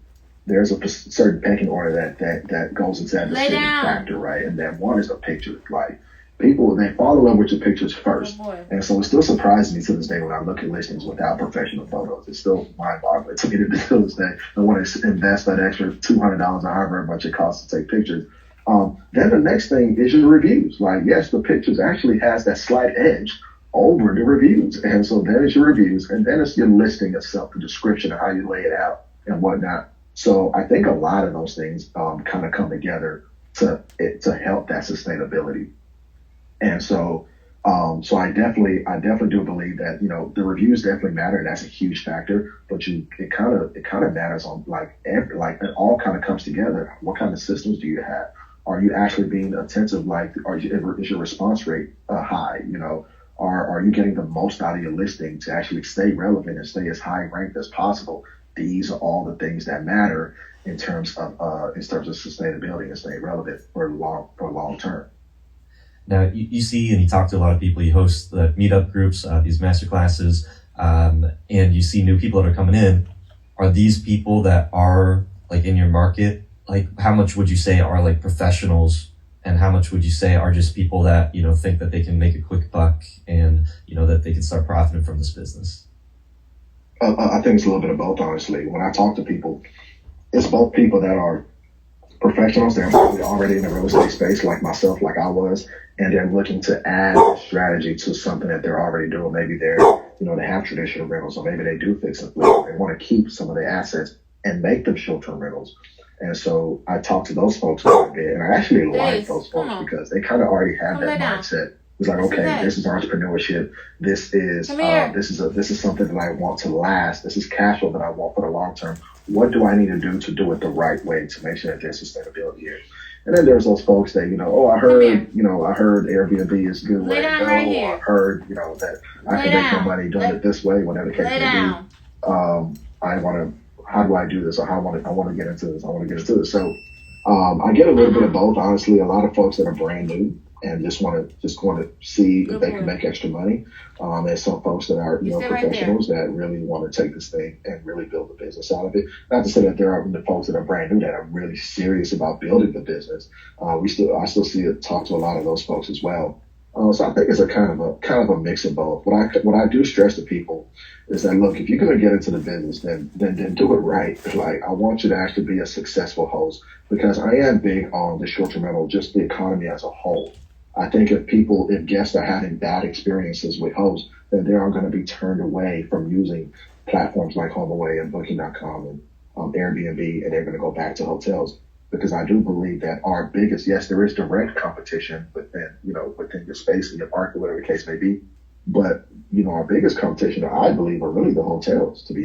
there's a certain pecking order that goes into that decision factor, right? And then one is the picture. Like people, they fall in love with your pictures first. And so it still surprises me to this day when I look at listings without professional photos. It's still mind-boggling to me to this day. I want to invest that extra $200 or however much it costs to take pictures. Then the next thing is your reviews. Like, yes, the pictures actually has that slight edge over the reviews. And so then it's your reviews, and then it's your listing itself, the description of how you lay it out and whatnot. So I think a lot of those things kind of come together to help that sustainability. And so I definitely do believe that the reviews definitely matter, and that's a huge factor. But it kind of matters on it all kind of comes together. What kind of systems do you have? Are you actually being attentive? Is your response rate high? Are you getting the most out of your listing to actually stay relevant and stay as high ranked as possible? These are all the things that matter in terms of sustainability and staying relevant for long term. Now, you see, and you talk to a lot of people, you host the meetup groups, these master classes, and you see new people that are coming in. Are these people that are in your market? How much would you say are professionals, and how much would you say are just people that, think that they can make a quick buck and, that they can start profiting from this business? I think it's a little bit of both, honestly. When I talk to people, it's both people that are professionals, they're already in the real estate space like myself, like I was, and they're looking to add strategy to something that they're already doing. Maybe they have traditional rentals, or maybe they do fix and flip. They want to keep some of their assets and make them short-term rentals. And so I talk to those folks quite a bit, and I actually like those folks because they kind of already have that mindset. It's like, okay, this is entrepreneurship. This is something that I want to last. This is cash flow that I want for the long term. What do I need to do it the right way to make sure that there's sustainability here? And then there's those folks that, I heard Airbnb is a good way to go. Or I heard, that I can make my money doing it this way, whatever the case may be. How do I do this? Or I want to get into this. So I get a little bit of both, honestly. A lot of folks that are brand new and just want to see if they can make extra money. And some folks that are professionals that really want to take this thing and really build the business out of it. Not to say that there are the folks that are brand new that are really serious about building the business. I still talk to a lot of those folks as well. So I think it's a kind of a mix of both. What I do stress to people is that, look, if you're going to get into the business, then do it right. Like, I want you to actually be a successful host, because I am big on the short-term rental, just the economy as a whole. I think if guests are having bad experiences with hosts, then they are going to be turned away from using platforms like HomeAway and Booking.com and Airbnb, and they're going to go back to hotels. Because I do believe that our biggest, yes, there is direct competition within your space and your market, whatever the case may be. But, our biggest competition, I believe, are really the hotels, to be